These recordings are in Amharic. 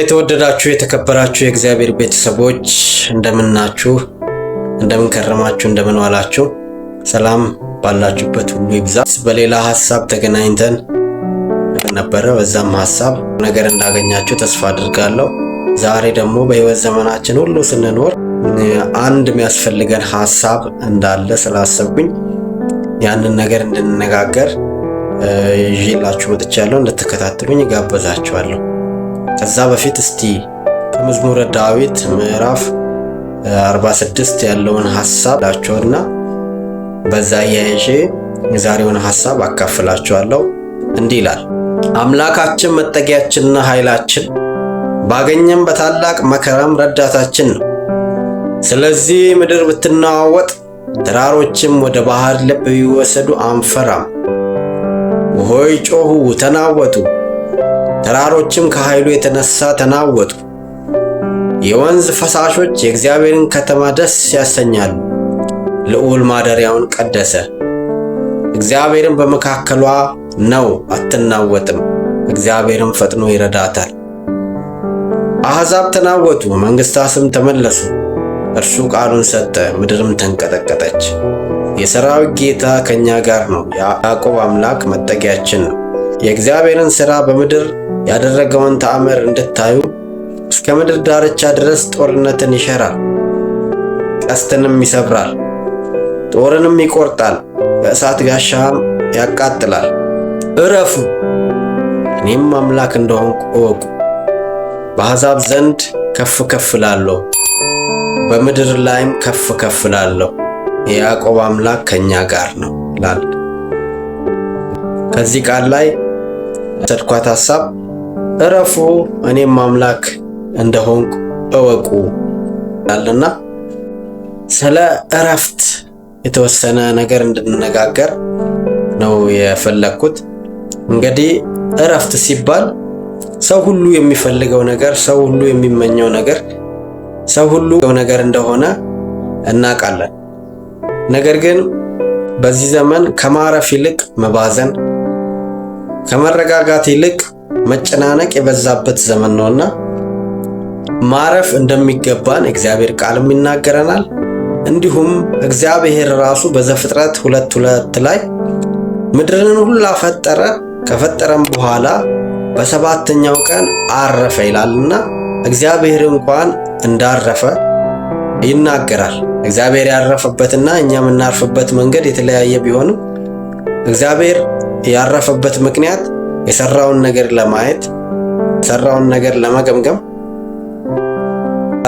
የተወደዳችሁ የተከበራችሁ የእግዚአብሔር ቤተሰቦች እንደምናችሁ፣ እንደምንከረማችሁ፣ እንደምንዋላችሁ ሰላም ባላችሁበት ሁሉ ይብዛ። በሌላ ሐሳብ ተገናኝተን ነበረ። በዛም ሐሳብ ነገር እንዳገኛችሁ ተስፋ አድርጋለሁ። ዛሬ ደግሞ በህይወት ዘመናችን ሁሉ ስንኖር አንድ የሚያስፈልገን ሐሳብ እንዳለ ስላሰብኩኝ ያንን ነገር እንድንነጋገር ይዤላችሁ መጥቻለሁ። እንድትከታተሉኝ ጋብዛችኋለሁ። ከዛ በፊት እስቲ ከመዝሙረ ዳዊት ምዕራፍ 46 ያለውን ሐሳብ ላችሁና በዛ ያይዤ የዛሬውን ሐሳብ አካፍላችኋለሁ። እንዲህ ይላል: አምላካችን መጠጊያችንና ኃይላችን፣ ባገኘን በታላቅ መከራም ረዳታችን ነው። ስለዚህ ምድር ብትናወጥ፣ ተራሮችም ወደ ባህር ልብ ቢወሰዱ አንፈራም። ውኆች ጮኹ ተናወጡ፣ ተራሮችም ከኃይሉ የተነሳ ተናወጡ። የወንዝ ፈሳሾች የእግዚአብሔርን ከተማ ደስ ያሰኛሉ። ልዑል ማደሪያውን ቀደሰ። እግዚአብሔርን በመካከሏ ነው፣ አትናወጥም። እግዚአብሔርን ፈጥኖ ይረዳታል። አሕዛብ ተናወጡ፣ መንግሥታትም ተመለሱ። እርሱ ቃሉን ሰጠ፣ ምድርም ተንቀጠቀጠች። የሰራዊት ጌታ ከእኛ ጋር ነው፣ የያዕቆብ አምላክ መጠጊያችን ነው። የእግዚአብሔርን ሥራ በምድር ያደረገውን ተአምር እንድታዩ እስከ ምድር ዳርቻ ድረስ ጦርነትን ይሸራል፣ ቀስትንም ይሰብራል፣ ጦርንም ይቆርጣል፣ በእሳት ጋሻም ያቃጥላል። እረፉ፣ እኔም አምላክ እንደሆንኩ እወቁ። በአሕዛብ ዘንድ ከፍ ከፍ እላለሁ፣ በምድር ላይም ከፍ ከፍ እላለሁ። የያዕቆብ አምላክ ከእኛ ጋር ነው ይላል። ከዚህ ቃል ላይ ሰድኳት ሐሳብ እረፉ፣ እኔም አምላክ እንደሆንኩ እወቁ ይላልና ስለ እረፍት የተወሰነ ነገር እንድንነጋገር ነው የፈለኩት። እንግዲህ እረፍት ሲባል ሰው ሁሉ የሚፈልገው ነገር፣ ሰው ሁሉ የሚመኘው ነገር፣ ሰው ሁሉ ነገር እንደሆነ እናውቃለን። ነገር ግን በዚህ ዘመን ከማረፍ ይልቅ መባዘን፣ ከመረጋጋት ይልቅ መጨናነቅ የበዛበት ዘመን ነውና ማረፍ እንደሚገባን እግዚአብሔር ቃልም ይናገረናል። እንዲሁም እግዚአብሔር ራሱ በዘፍጥረት 2:2 ላይ ምድርን ሁሉ ፈጠረ፣ ከፈጠረም በኋላ በሰባተኛው ቀን አረፈ ይላልና እግዚአብሔር እንኳን እንዳረፈ ይናገራል። እግዚአብሔር ያረፈበትና እኛ የምናርፍበት መንገድ የተለያየ ቢሆንም እግዚአብሔር ያረፈበት ምክንያት የሰራውን ነገር ለማየት፣ የሰራውን ነገር ለመገምገም፣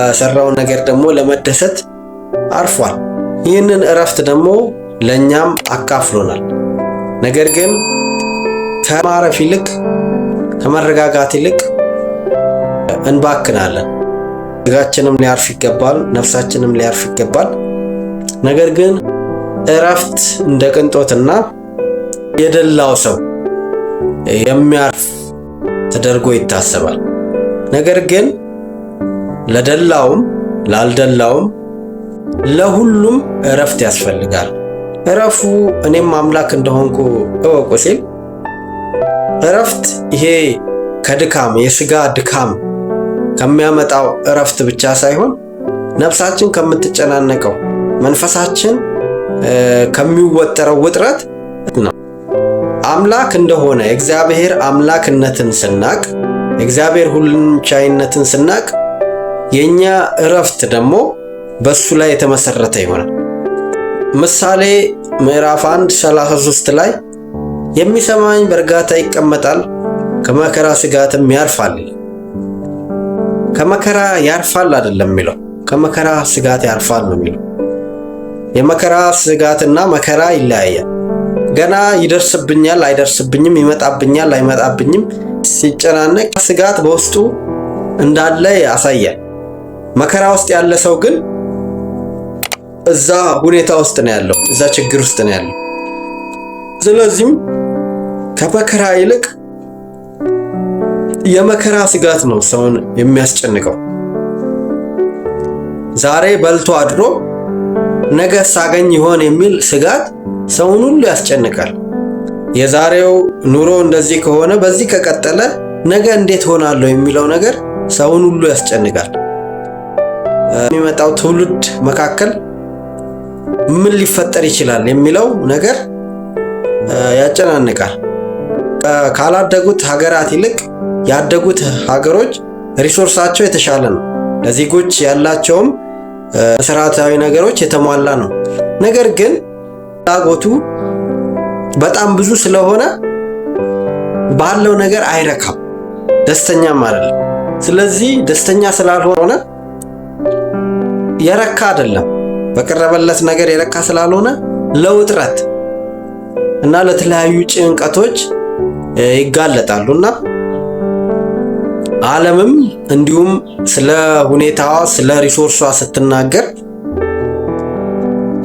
የሰራውን ነገር ደግሞ ለመደሰት አርፏል። ይህንን እረፍት ደግሞ ለኛም አካፍሎናል። ነገር ግን ከማረፍ ይልቅ ከመረጋጋት ይልቅ እንባክናለን። ስጋችንም ሊያርፍ ይገባል፣ ነፍሳችንም ሊያርፍ ይገባል። ነገር ግን እረፍት እንደ ቅንጦትና የደላው ሰው የሚያርፍ ተደርጎ ይታሰባል። ነገር ግን ለደላውም ላልደላውም ለሁሉም እረፍት ያስፈልጋል። እረፉ እኔም አምላክ እንደሆንኩ እወቁ ሲል እረፍት ይሄ ከድካም የሥጋ ድካም ከሚያመጣው እረፍት ብቻ ሳይሆን ነፍሳችን ከምትጨናነቀው፣ መንፈሳችን ከሚወጠረው ውጥረት ነው። አምላክ እንደሆነ የእግዚአብሔር አምላክነትን ስናቅ፣ የእግዚአብሔር ሁሉን ቻይነትን ስናቅ የኛ እረፍት ደግሞ በሱ ላይ የተመሰረተ ይሆናል። ምሳሌ ምዕራፍ 1:33 ላይ የሚሰማኝ በእርጋታ ይቀመጣል፣ ከመከራ ስጋትም ያርፋል። ከመከራ ያርፋል አይደለም የሚለው፣ ከመከራ ስጋት ያርፋል ነው የሚለው። የመከራ ስጋትና መከራ ይለያያል። ገና ይደርስብኛል አይደርስብኝም፣ ይመጣብኛል አይመጣብኝም ሲጨናነቅ ስጋት በውስጡ እንዳለ ያሳያል። መከራ ውስጥ ያለ ሰው ግን እዛ ሁኔታ ውስጥ ነው ያለው፣ እዛ ችግር ውስጥ ነው ያለው። ስለዚህም ከመከራ ይልቅ የመከራ ስጋት ነው ሰውን የሚያስጨንቀው። ዛሬ በልቶ አድሮ ነገ ሳገኝ ይሆን የሚል ስጋት ሰውን ሁሉ ያስጨንቃል። የዛሬው ኑሮ እንደዚህ ከሆነ በዚህ ከቀጠለ ነገ እንዴት ሆናለሁ የሚለው ነገር ሰውን ሁሉ ያስጨንቃል። የሚመጣው ትውልድ መካከል ምን ሊፈጠር ይችላል የሚለው ነገር ያጨናንቃል። ካላደጉት ሀገራት ይልቅ ያደጉት ሀገሮች ሪሶርሳቸው የተሻለ ነው። ለዜጎች ያላቸውም መሰረታዊ ነገሮች የተሟላ ነው። ነገር ግን ፍላጎቱ በጣም ብዙ ስለሆነ ባለው ነገር አይረካም፣ ደስተኛም አይደለም። ስለዚህ ደስተኛ ስላልሆነ የረካ አይደለም፣ በቀረበለት ነገር የረካ ስላልሆነ ለውጥረት እና ለተለያዩ ጭንቀቶች ይጋለጣሉና ዓለምም እንዲሁም ስለ ሁኔታዋ ስለ ሪሶርሷ ስትናገር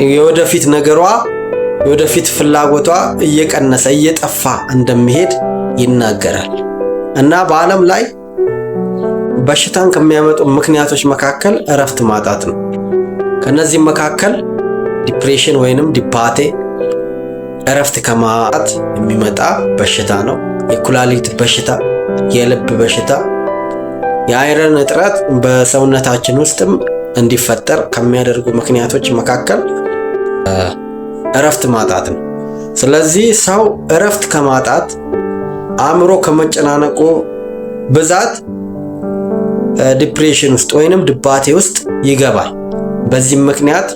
የወደፊት ነገሯ የወደፊት ፍላጎቷ እየቀነሰ እየጠፋ እንደሚሄድ ይናገራል። እና በዓለም ላይ በሽታን ከሚያመጡ ምክንያቶች መካከል እረፍት ማጣት ነው። ከነዚህ መካከል ዲፕሬሽን ወይንም ዲፓቴ እረፍት ከማጣት የሚመጣ በሽታ ነው። የኩላሊት በሽታ፣ የልብ በሽታ፣ የአይረን እጥረት በሰውነታችን ውስጥም እንዲፈጠር ከሚያደርጉ ምክንያቶች መካከል እረፍት ማጣት ነው። ስለዚህ ሰው እረፍት ከማጣት አእምሮ ከመጨናነቁ ብዛት ዲፕሬሽን ውስጥ ወይንም ድባቴ ውስጥ ይገባል። በዚህም ምክንያት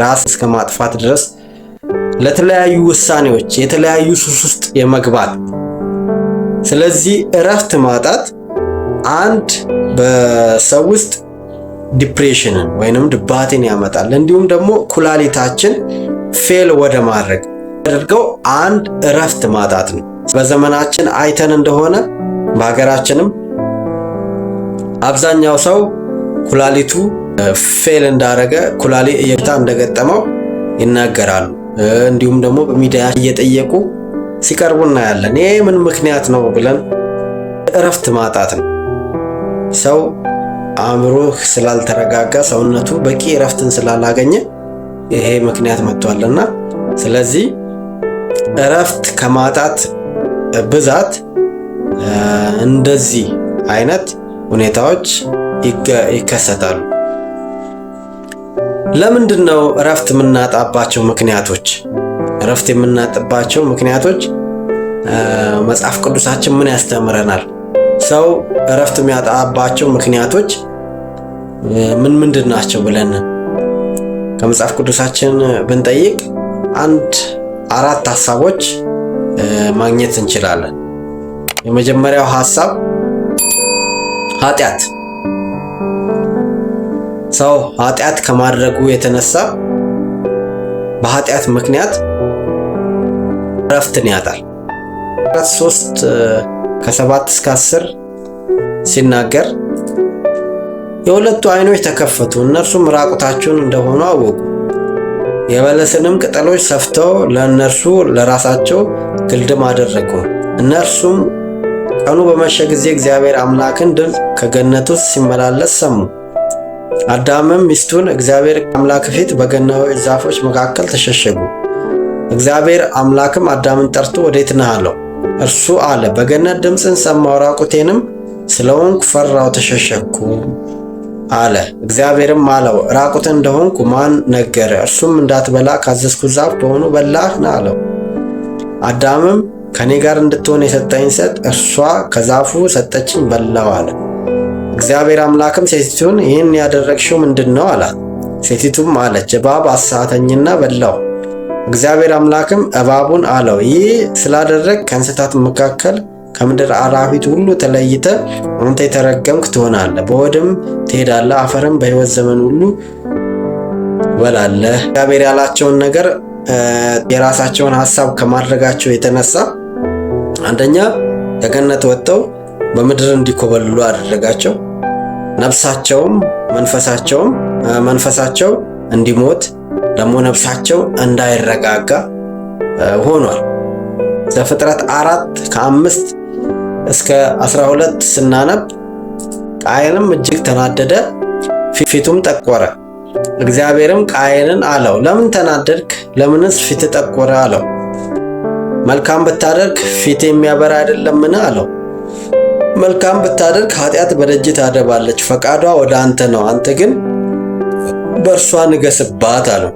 ራስ እስከ ማጥፋት ድረስ ለተለያዩ ውሳኔዎች የተለያዩ ሱስ ውስጥ የመግባት ስለዚህ እረፍት ማጣት አንድ በሰው ውስጥ ዲፕሬሽንን ወይንም ድባቴን ያመጣል። እንዲሁም ደግሞ ኩላሊታችን ፌል ወደ ማድረግ ያደርገው አንድ እረፍት ማጣት ነው። በዘመናችን አይተን እንደሆነ በሀገራችንም አብዛኛው ሰው ኩላሊቱ ፌል እንዳረገ ኩላሊት እየታ እንደገጠመው ይናገራሉ። እንዲሁም ደግሞ በሚዲያ እየጠየቁ ሲቀርቡ እናያለን። ይሄ ምን ምክንያት ነው ብለን እረፍት ማጣት ነው። ሰው አእምሮ ስላልተረጋጋ ሰውነቱ በቂ እረፍትን ስላላገኘ ይሄ ምክንያት መጥቷልና ስለዚህ እረፍት ከማጣት ብዛት እንደዚህ አይነት ሁኔታዎች ይከሰታሉ። ለምንድን ነው እረፍት የምናጣባቸው ምክንያቶች? እረፍት የምናጣባቸው ምክንያቶች መጽሐፍ ቅዱሳችን ምን ያስተምረናል? ሰው እረፍት የሚያጣባቸው ምክንያቶች ምንድን ናቸው ብለን ከመጽሐፍ ቅዱሳችን ብንጠይቅ አራት ሐሳቦች ማግኘት እንችላለን። የመጀመሪያው ሐሳብ ኃጢአት። ሰው ኃጢአት ከማድረጉ የተነሳ በኃጢአት ምክንያት እረፍትን ያጣል። 3:7-10 ሲናገር የሁለቱ ዓይኖች ተከፈቱ፣ እነርሱም ራቁታቸውን እንደሆኑ አወቁ። የበለስንም ቅጠሎች ሰፍተው ለእነርሱ ለራሳቸው ግልድም አደረጉ። እነርሱም ቀኑ በመሸ ጊዜ እግዚአብሔር አምላክን ድምፅ ከገነት ውስጥ ሲመላለስ ሰሙ። አዳምም ሚስቱን እግዚአብሔር አምላክ ፊት በገናዎች ዛፎች መካከል ተሸሸጉ። እግዚአብሔር አምላክም አዳምን ጠርቶ ወዴት ነህ አለው። እርሱ አለ በገነት ድምፅን ሰማሁ፣ ራቁቴንም ስለሆንኩ ፈራሁ፣ ተሸሸግኩ አለ። እግዚአብሔርም አለው ራቁትን እንደሆንኩ ማን ነገረ? እርሱም እንዳትበላ ካዘዝኩ ዛፍ በሆኑ በላህ አለው። አዳምም ከኔ ጋር እንድትሆን የሰጠኝ ሴት እርሷ ከዛፉ ሰጠችኝ፣ በላው አለ። እግዚአብሔር አምላክም ሴቲቱን ይህን ያደረግሽው ምንድን ነው አላት። ሴቲቱም አለች እባብ አሳተኝና በላው። እግዚአብሔር አምላክም እባቡን አለው ይህ ስላደረግ ከእንስሳት መካከል ከምድር አራዊት ሁሉ ተለይተ አንተ የተረገምክ ትሆናለህ፣ በሆድም ትሄዳለህ፣ አፈርም በሕይወት ዘመን ሁሉ ትበላለህ። እግዚአብሔር ያላቸውን ነገር የራሳቸውን ሐሳብ ከማድረጋቸው የተነሳ አንደኛ ከገነት ወጥተው በምድር እንዲኮበልሉ አደረጋቸው። ነፍሳቸውም መንፈሳቸው እንዲሞት ደግሞ ነፍሳቸው እንዳይረጋጋ ሆኗል። ዘፍጥረት 4:5-12 ስናነብ ቃየንም እጅግ ተናደደ፣ ፊቱም ጠቆረ። እግዚአብሔርም ቃየንን አለው ለምን ተናደድክ? ለምንስ ፊት ጠቆረ አለው። መልካም ብታደርግ ፊት የሚያበራ አይደለምን አለው። መልካም ብታደርግ ኃጢአት በደጅ ታደባለች፣ ፈቃዷ ወደ አንተ ነው፣ አንተ ግን በእርሷ ንገስባት አለው።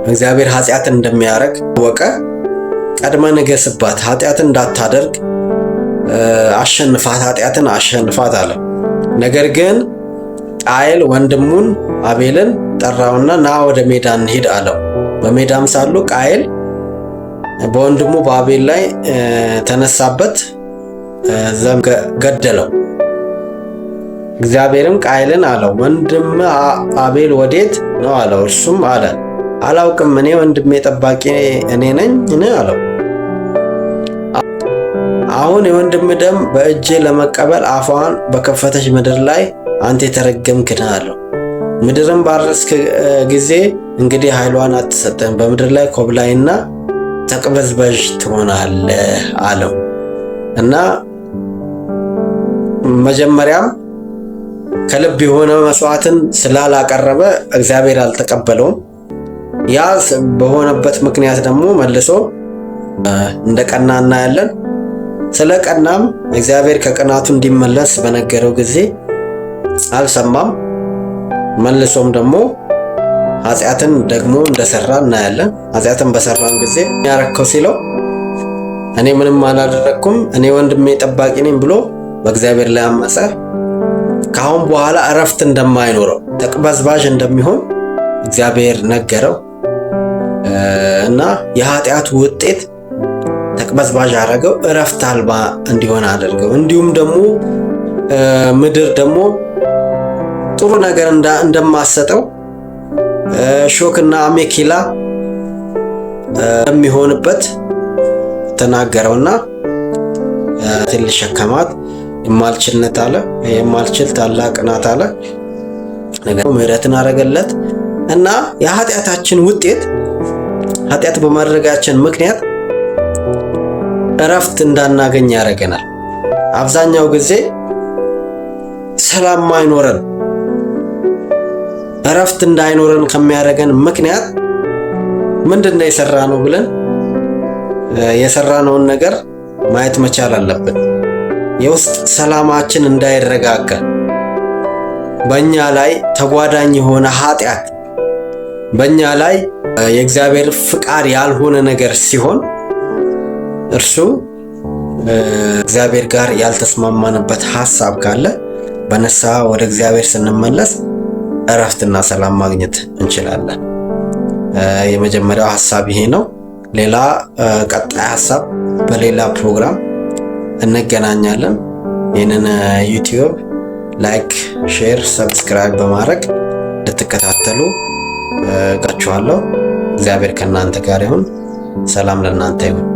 እግዚአብሔር ኃጢአትን እንደሚያደርግ ወቀ ቀድመ ንገስባት፣ ኃጢአትን እንዳታደርግ አሸንፋት፣ ኃጢአትን አሸንፋት አለ። ነገር ግን ቃየል ወንድሙን አቤልን ጠራውና ና ወደ ሜዳ እንሂድ አለው። በሜዳም ሳሉ ቃየል በወንድሙ በአቤል ላይ ተነሳበት፣ ገደለው። እግዚአብሔርም ቃየልን አለው፣ ወንድም አቤል ወዴት ነው አለው። እርሱም አለ አላውቅም፣ እኔ ወንድሜ ጠባቂ እኔ ነኝ አለው። አሁን የወንድም ደም በእጄ ለመቀበል አፏን በከፈተች ምድር ላይ አንተ የተረገምክ ነህ አለው። ምድርን ባረስክ ጊዜ እንግዲህ ኃይሏን አትሰጥም፣ በምድር ላይ ኮብላይና ተቅበዝበዥ ትሆናለህ አለው። እና መጀመሪያም ከልብ የሆነ መስዋዕትን ስላላቀረበ እግዚአብሔር አልተቀበለውም። ያ በሆነበት ምክንያት ደግሞ መልሶ እንደቀና እናያለን። ስለ ቀናም እግዚአብሔር ከቅናቱ እንዲመለስ በነገረው ጊዜ አልሰማም። መልሶም ደግሞ ኃጢአትን ደግሞ እንደሰራ እናያለን። ኃጢአትን በሰራም ጊዜ ያረከው ሲለው እኔ ምንም አላደረኩም፣ እኔ ወንድሜ ጠባቂ ነኝ ብሎ በእግዚአብሔር ላይ አመፀ። ከአሁን በኋላ እረፍት እንደማይኖረው ተቅበዝባዥ እንደሚሆን እግዚአብሔር ነገረው እና የኃጢአቱ ውጤት ተቅበዝባዥ አደረገው፣ እረፍት አልባ እንዲሆን አደረገው። እንዲሁም ደግሞ ምድር ደግሞ ጥሩ ነገር እንደማሰጠው ሾክና አሜኬላ እንደሚሆንበት ተናገረውና ልሸከማት የማልችልነት አለ፣ የማልችል ታላቅ ናት አለ። ነገር ምህረትን አደረገለት እና የኃጢአታችን ውጤት ኃጢአት በማድረጋችን ምክንያት እረፍት እንዳናገኝ ያደርገናል። አብዛኛው ጊዜ ሰላም አይኖረን፣ እረፍት እንዳይኖረን ከሚያደርገን ምክንያት ምንድነው የሰራነው ብለን የሰራነውን ነገር ማየት መቻል አለብን። የውስጥ ሰላማችን እንዳይረጋጋ በእኛ ላይ ተጓዳኝ የሆነ ኃጢአት በእኛ ላይ የእግዚአብሔር ፍቃድ ያልሆነ ነገር ሲሆን እርሱ እግዚአብሔር ጋር ያልተስማማንበት ሐሳብ ካለ በንስሐ ወደ እግዚአብሔር ስንመለስ እረፍትና ሰላም ማግኘት እንችላለን። የመጀመሪያው ሐሳብ ይሄ ነው። ሌላ ቀጣይ ሐሳብ በሌላ ፕሮግራም እንገናኛለን። ይህንን ዩቲዩብ ላይክ፣ ሼር፣ ሰብስክራይብ በማድረግ ልትከታተሉ ጋችኋለሁ። እግዚአብሔር ከእናንተ ጋር ይሁን። ሰላም ለእናንተ ይሁን።